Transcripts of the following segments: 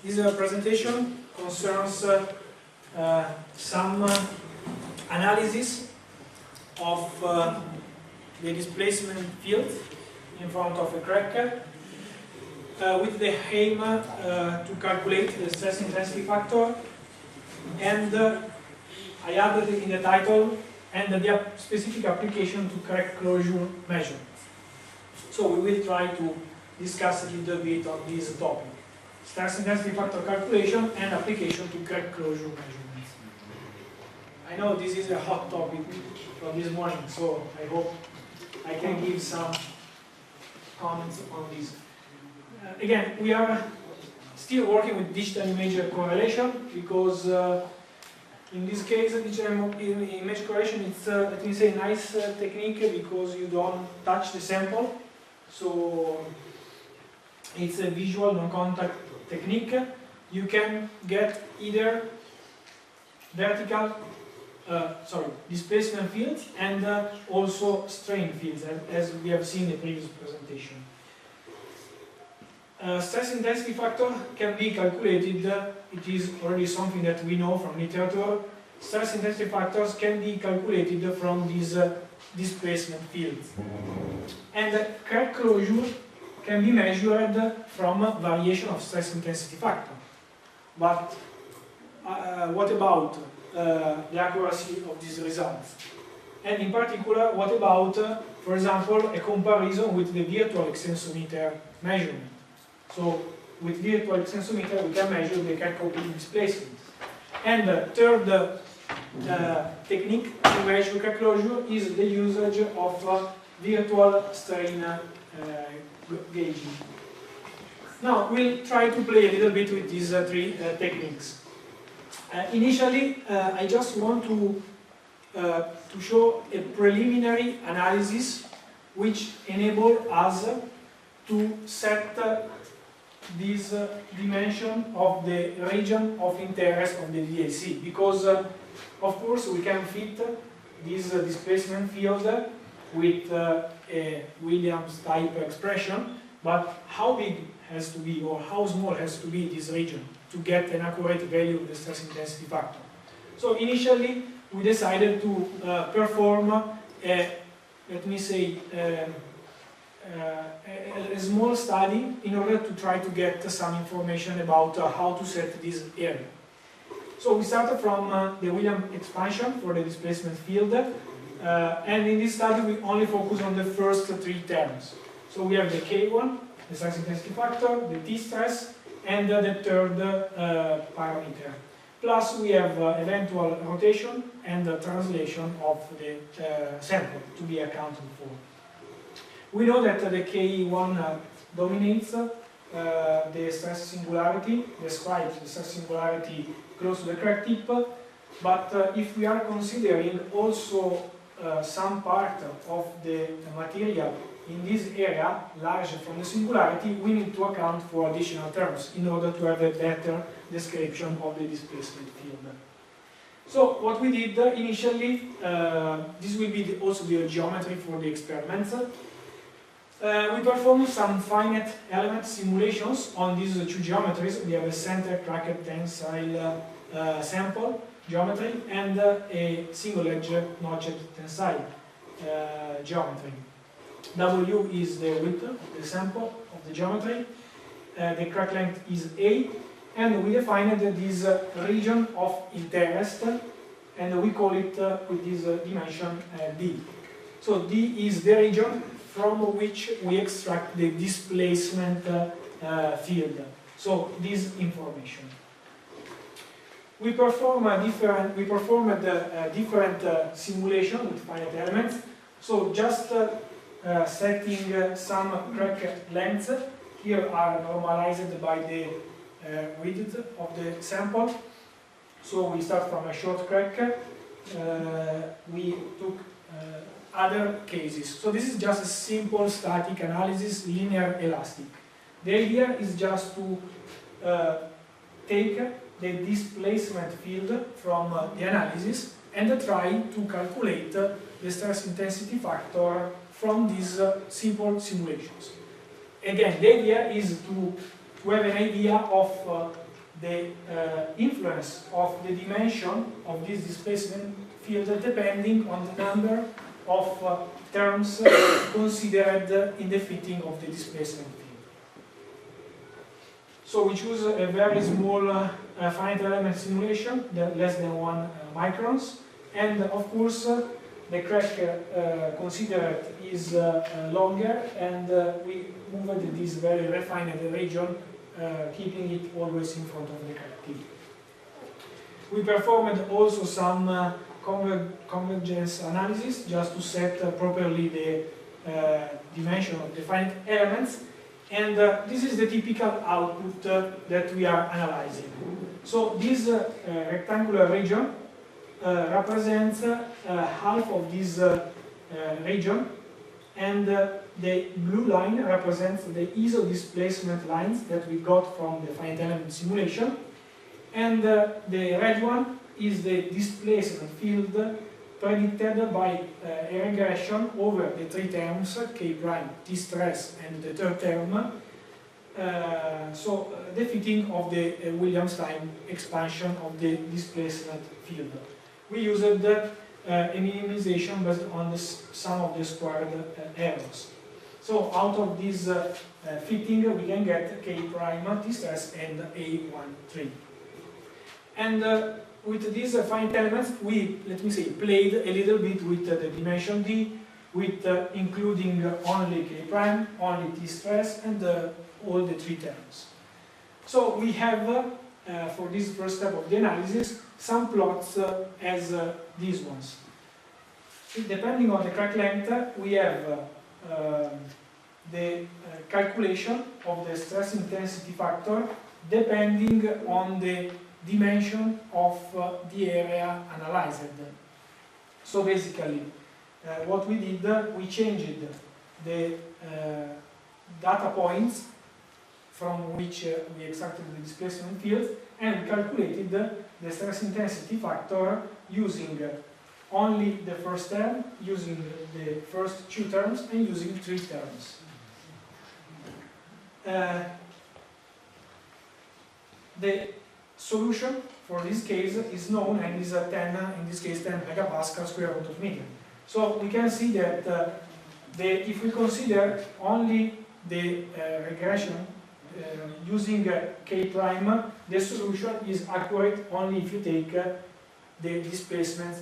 This presentation concerns some analysis of the displacement field in front of a crack with the aim to calculate the stress intensity factor, and I added in the title and the specific application to crack closure measurement. So we will try to discuss a little bit on this topic: stress intensity factor calculation and application to crack closure measurement. I know this is a hot topic for this morning, so I hope I can give some comments on this. Again, we are still working with digital image correlation because in this case, digital image correlation, it's let me say a nice technique because you don't touch the sample, so it's a visual non-contact technique. You can get either vertical, displacement fields and also strain fields, as we have seen in the previous presentation. Stress intensity factor can be calculated. It is already something that we know from literature. Stress intensity factors can be calculated from these displacement fields. And crack closure can be measured from variation of stress intensity factor. But what about the accuracy of these results? And in particular, what about, for example, a comparison with the virtual extensometer measurement? So, with virtual extensometer, we can measure the crack opening displacement. And the third technique to measure crack closure is the usage of virtual strain gauging. Now, we'll try to play a little bit with these three techniques. Initially, I just want to show a preliminary analysis which enable us to set this dimension of the region of interest of the DLC, because of course we can fit this displacement field with a Williams type expression, but how big has to be, or how small has to be this region to get an accurate value of the stress intensity factor? So initially we decided to perform a, let me say, a small study in order to try to get some information about how to set this area. So we started from the Williams expansion for the displacement field, and in this study we only focus on the first three terms. So we have the K1, the stress intensity factor, the T-stress, and the third parameter. Plus we have eventual rotation and translation of the sample to be accounted for. We know that the K1 dominates the stress singularity, describes the stress singularity close to the crack tip, but if we are considering also some part of the material in this area larger from the singularity, we need to account for additional terms in order to have a better description of the displacement field. So what we did initially, this will be also the geometry for the experiments. We performed some finite element simulations on these two geometries. We have a center cracked tensile sample geometry and a single edge notched tensile geometry. W is the width of the sample of the geometry, the crack length is A, and we defined this region of interest, and we call it with this dimension D. So D is the region from which we extract the displacement field. So this information. We performed different simulation with finite elements. So just setting some crack lengths. Here are normalized by the width of the sample. So we start from a short crack. We took other cases. So this is just a simple static analysis, linear elastic. The idea is just to take the displacement field from the analysis and try to calculate the stress intensity factor from these simple simulations. Again, the idea is to have an idea of the influence of the dimension of this displacement field depending on the number of terms considered in the fitting of the displacement field. So we choose a very small finite element simulation, less than 1 microns, and of course the crack considered is longer, and we moved this very refined region, keeping it always in front of the crack tip. We performed also some convergence analysis just to set properly the dimension of the finite elements, and this is the typical output that we are analyzing. So this rectangular region represents half of this region, and the blue line represents the ISO displacement lines that we got from the finite element simulation, and the red one is the displacement field predicted by a regression over the 3 terms, K prime, T stress, and the third term, so the fitting of the Williams-time expansion of the displacement field. We used a minimization based on the sum of the squared errors. So out of this fitting we can get K prime, T stress, and A13. And with these finite elements we, let me say, played a little bit with the dimension D, with including only K prime, only T stress, and all the 3 terms. So we have, for this first step of the analysis, some plots as these ones. Depending on the crack length, we have the calculation of the stress intensity factor depending on the dimension of the area analyzed. So basically, what we did, we changed the data points from which we extracted the displacement field, and calculated the stress intensity factor using only the first term, using the first 2 terms, and using 3 terms. The solution for this case is known and is 10, in this case 10 megapascal square root of meter. So we can see that if we consider only the regression using K prime, the solution is accurate only if you take the displacement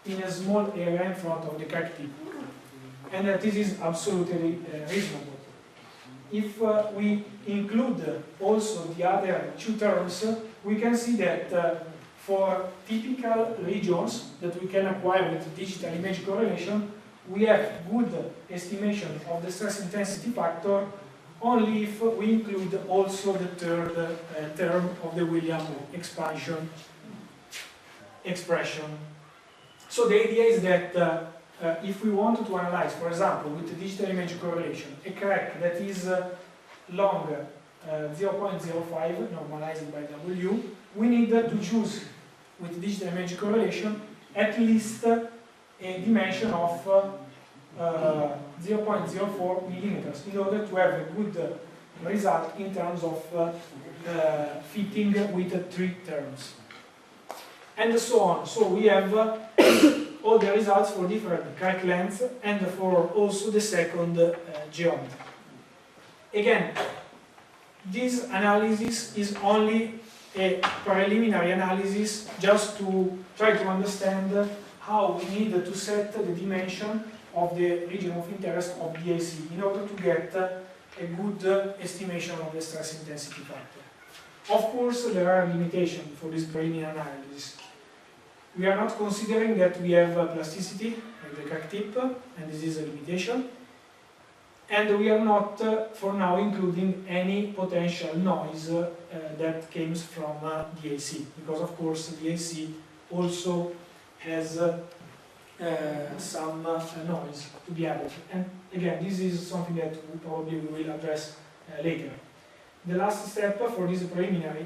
in a small area in front of the crack tip. And this is absolutely reasonable. If we include also the other 2 terms, we can see that for typical regions that we can acquire with digital image correlation, we have good estimation of the stress intensity factor only if we include also the third term of the Williams expansion expression. So the idea is that if we wanted to analyze, for example, with the digital image correlation, a crack that is longer 0.05 normalized by W, we need to choose with digital image correlation at least a dimension of 0.04 millimeters in order to have a good result in terms of fitting with 3 terms. And so on. So we have all the results for different crack lengths and for also the second geometry. Again, this analysis is only a preliminary analysis just to try to understand how we need to set the dimension of the region of interest of DAC in order to get a good estimation of the stress intensity factor. Of course, there are limitations for this preliminary analysis. We are not considering that we have plasticity at the crack tip, and this is a limitation. And we are not, for now, including any potential noise that comes from DAC, because of course DAC also has some noise to be added. And again, this is something that we probably will address later. The last step for this preliminary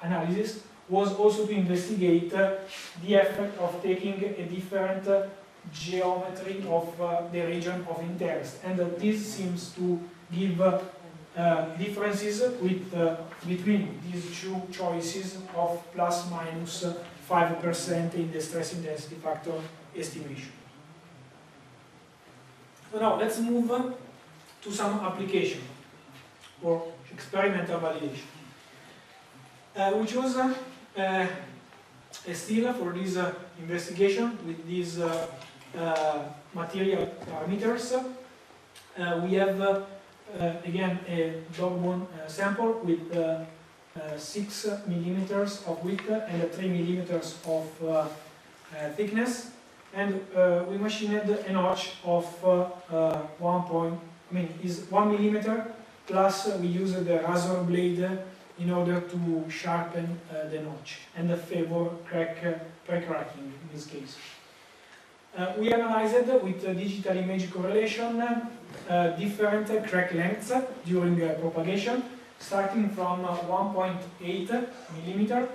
analysis was also to investigate the effect of taking a different geometry of the region of interest, and this seems to give differences between these two choices of plus minus 5% in the stress intensity factor estimation. So now let's move to some application or experimental validation. We chose a steel for this investigation with these material parameters. We have again a dog bone sample with 6 millimeters of width and 3 millimeters of thickness, and we machined a notch of 1 millimeter, plus we used the razor blade in order to sharpen the notch and favor pre-cracking in this case. We analyzed with digital image correlation different crack lengths during propagation, starting from 1.8 millimeter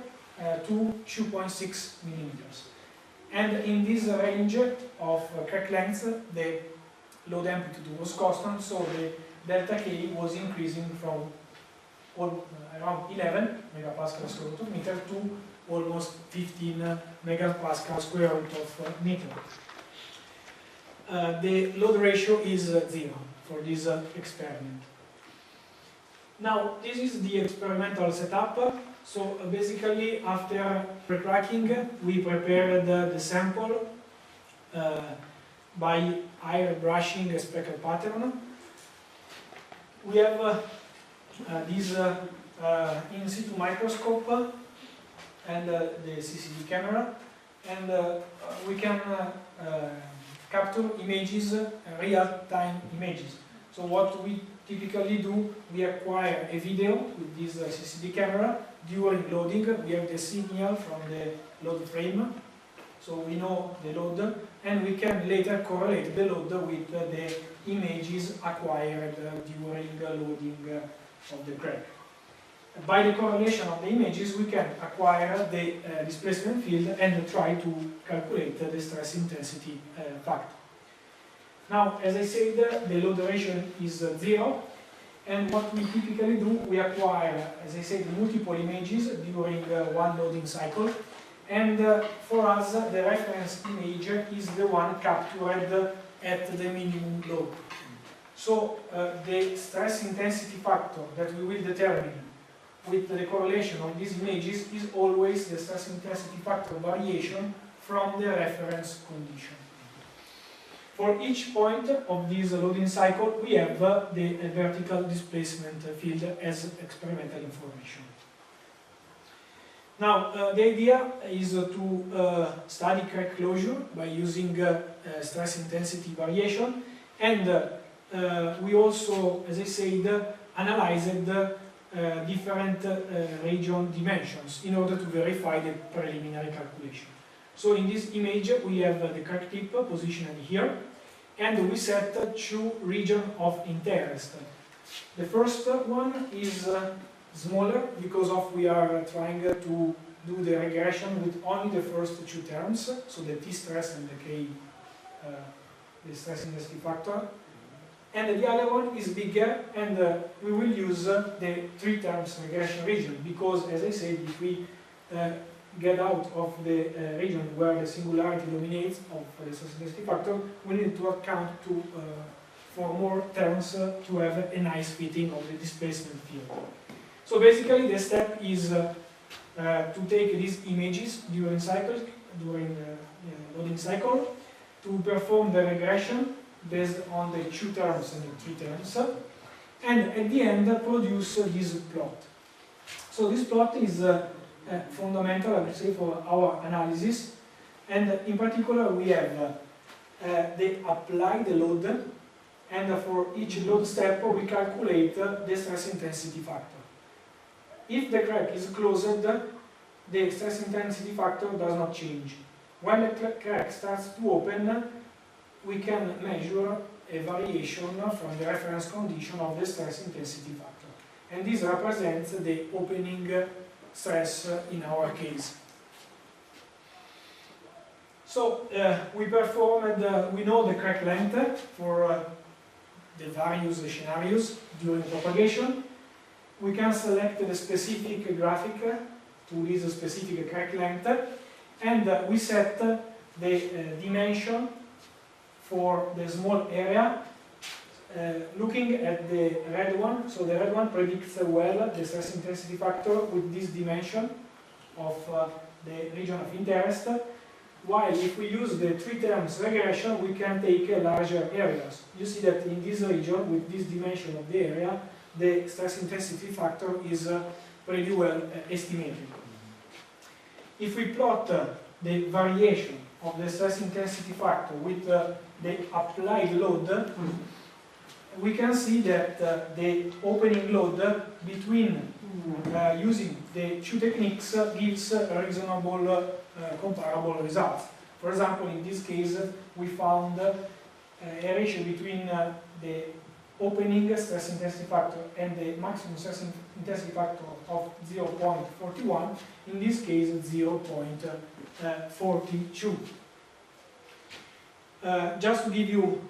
to 2.6 millimeters. And in this range of crack lengths, the load amplitude was constant, so the delta K was increasing from around 11 megapascal square root of meter to almost 15 megapascal square root of meter. The load ratio is 0 for this experiment. Now, this is the experimental setup. So basically, after pre-cracking, we prepared the sample by airbrushing a speckle pattern. We have this in situ microscope and the CCD camera, and we can capture images, real-time images. So what we typically do, we acquire a video with this CCD camera. During loading, we have the signal from the load frame, so we know the load, and we can later correlate the load with the images acquired during loading of the crack. By the correlation of the images, we can acquire the displacement field and try to calculate the stress intensity factor. Now, as I said, the load ratio is 0, and what we typically do, we acquire, as I said, multiple images during one loading cycle, and for us, the reference image is the one captured at the minimum load. So, the stress intensity factor that we will determine with the correlation of these images is always the stress intensity factor variation from the reference condition. For each point of this loading cycle, we have the vertical displacement field as experimental information. Now, the idea is to study crack closure by using stress intensity variation, and we also, as I said, analyzed different region dimensions in order to verify the preliminary calculation. So in this image we have the crack tip positioned here, and we set 2 regions of interest. The first one is smaller because we are trying to do the regression with only the first 2 terms, so the T stress and the K, the stress intensity factor. And the other one is bigger, and we will use the 3 terms regression region, because, as I said, if we get out of the region where the singularity dominates of the stress intensity factor, we need to account for more terms to have a nice fitting of the displacement field. So basically, the step is to take these images during loading cycle, to perform the regression based on the 2 terms and the 3 terms, and at the end produce this plot. So this plot is fundamental, I would say, for our analysis, and in particular we have the applied load, and for each load step we calculate the stress intensity factor. If the crack is closed, the stress intensity factor does not change. When the crack starts to open, we can measure a variation from the reference condition of the stress intensity factor. And this represents the opening stress in our case. So we performed, we know the crack length for the various scenarios during propagation. We can select the specific graphic to this specific crack length, and we set the dimension for the small area looking at the red one. So the red one predicts well the stress intensity factor with this dimension of the region of interest, while if we use the 3 terms regression, we can take larger areas. You see that in this region, with this dimension of the area, the stress intensity factor is pretty well estimated. If we plot the variation of the stress intensity factor with the applied load, we can see that the opening load between using the two techniques gives a reasonable comparable results. For example, in this case, we found a ratio between the opening stress intensity factor and the maximum stress intensity factor of 0.41, in this case 0.42. Just to give you,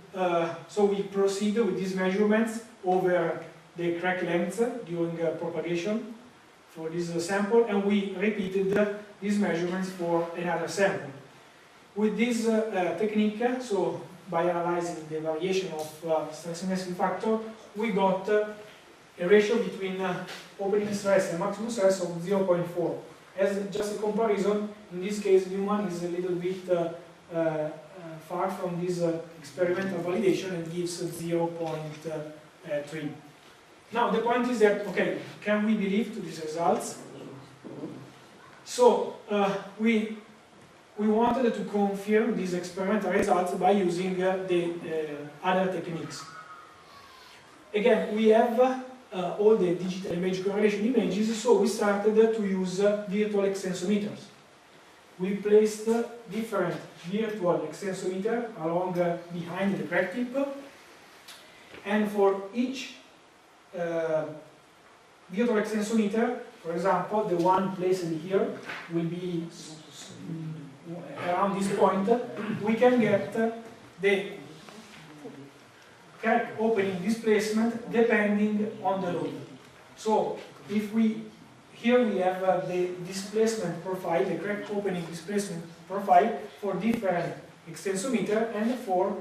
so we proceed with these measurements over the crack length during propagation for this sample, and we repeated these measurements for another sample. With this technique, so by analyzing the variation of stress intensity factor, we got a ratio between opening stress and maximum stress of 0.4. As just a comparison, in this case, Newman is a little bit far from this experimental validation and gives 0.3. Now, the point is that, okay, can we believe to these results? So, we wanted to confirm these experimental results by using the other techniques. Again, we have all the digital image correlation images, so we started to use virtual extensometers. We placed different virtual extensometers along behind the crack tip, and for each virtual extensometer, for example, the one placed here will be around this point, we can get the crack opening displacement depending on the load. So if here we have the displacement profile, the crack opening displacement profile for different extensometer and for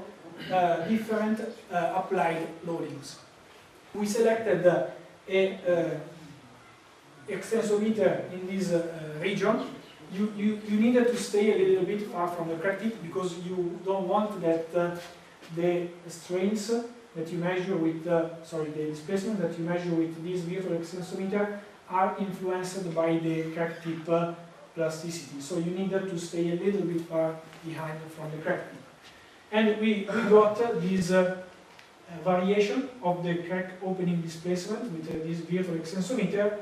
different applied loadings. We selected a extensometer in this region. You needed to stay a little bit far from the crack tip because you don't want that the strains that you measure with, the displacement that you measure with this virtual extensometer are influenced by the crack tip plasticity. So you needed to stay a little bit far behind from the crack tip. And we got this variation of the crack opening displacement with this virtual extensometer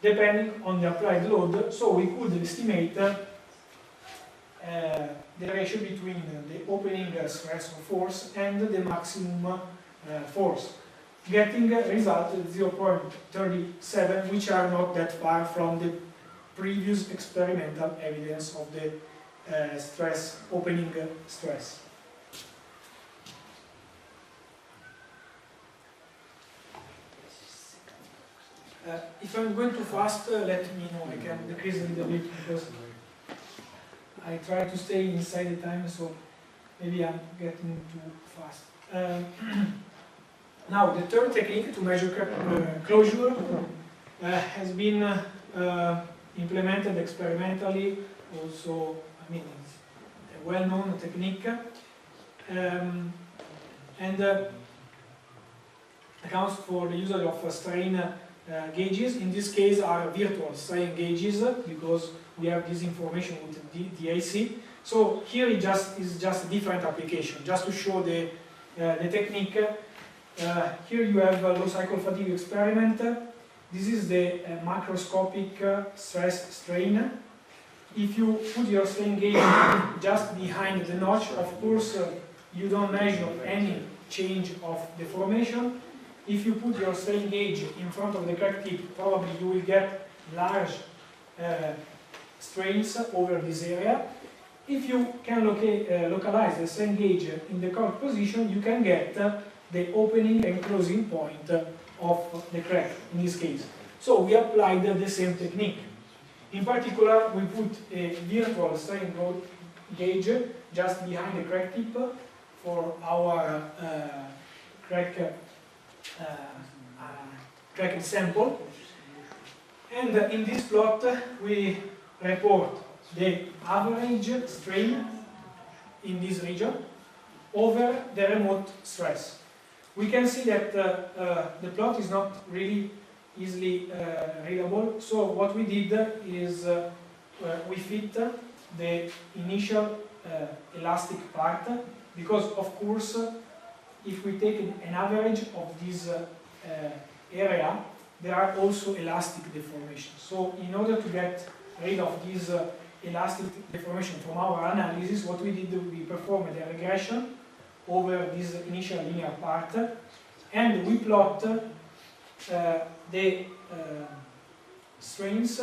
depending on the applied load, so we could estimate the ratio between the opening stress or force and the maximum force, getting a result at 0.37, which are not that far from the previous experimental evidence of the opening stress. If I'm going too fast, let me know. I can decrease a little bit because I try to stay inside the time, so maybe I'm getting too fast. Now, the third technique to measure closure has been implemented experimentally. Also, I mean, it's a well-known technique, and accounts for the usage of strain gauges. In this case are virtual strain gauges because we have this information with the DIC. So here it is just a different application, just to show the technique. Here you have a low cycle fatigue experiment. This is the macroscopic stress strain. If you put your strain gauge just behind the notch, of course you don't measure any change of deformation. If you put your strain gauge in front of the crack tip, probably you will get large strains over this area. If you can localize the strain gauge in the correct position, you can get the opening and closing point of the crack in this case. So we applied the same technique. In particular, we put a virtual strain gauge just behind the crack tip for our cracked sample. And in this plot, we report the average strain in this region over the remote stress. We can see that the plot is not really easily readable, so what we did is we fit the initial elastic part, because of course if we take an average of this area, there are also elastic deformations. So in order to get rid of this elastic deformation from our analysis, what we did, we performed a regression over this initial linear part, and we plot the strains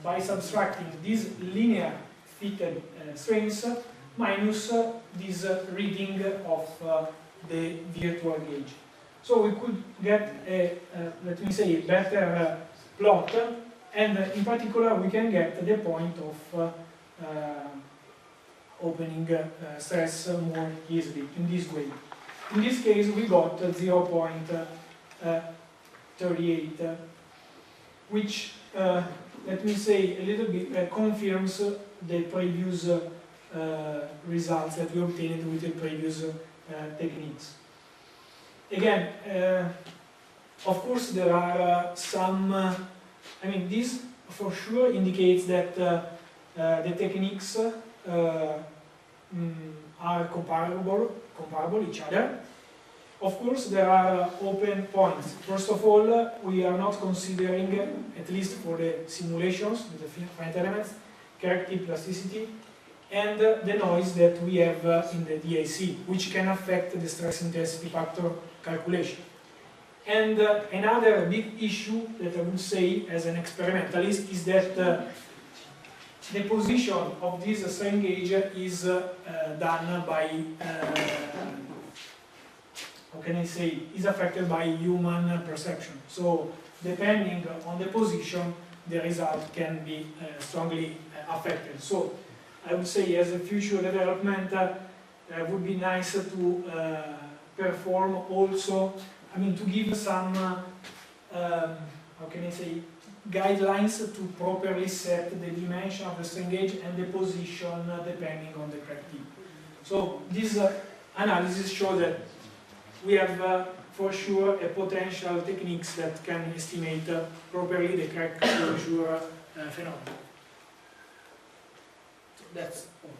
by subtracting these linear fitted strains minus this reading of the virtual gauge. So we could get a, let me say, a better plot, and in particular we can get the point of opening stress more easily in this way. In this case we got 0.38, which, let me say, a little bit confirms the previous results that we obtained with the previous techniques. Again, of course there are some, I mean, this for sure indicates that the techniques are comparable each other. Of course there are open points. First of all, we are not considering, at least for the simulations with the finite elements, corrective plasticity and the noise that we have in the DIC, which can affect the stress intensity factor calculation. And another big issue that I would say as an experimentalist is that the position of this strain gauge is done by, how can I say, is affected by human perception. So depending on the position, the result can be strongly affected. So I would say as a future development, would be nice to perform also, I mean, to give some, how can I say, guidelines to properly set the dimension of the strain gauge and the position depending on the crack tip. So this analysis shows that we have for sure a potential techniques that can estimate properly the crack closure phenomenon. So that's all.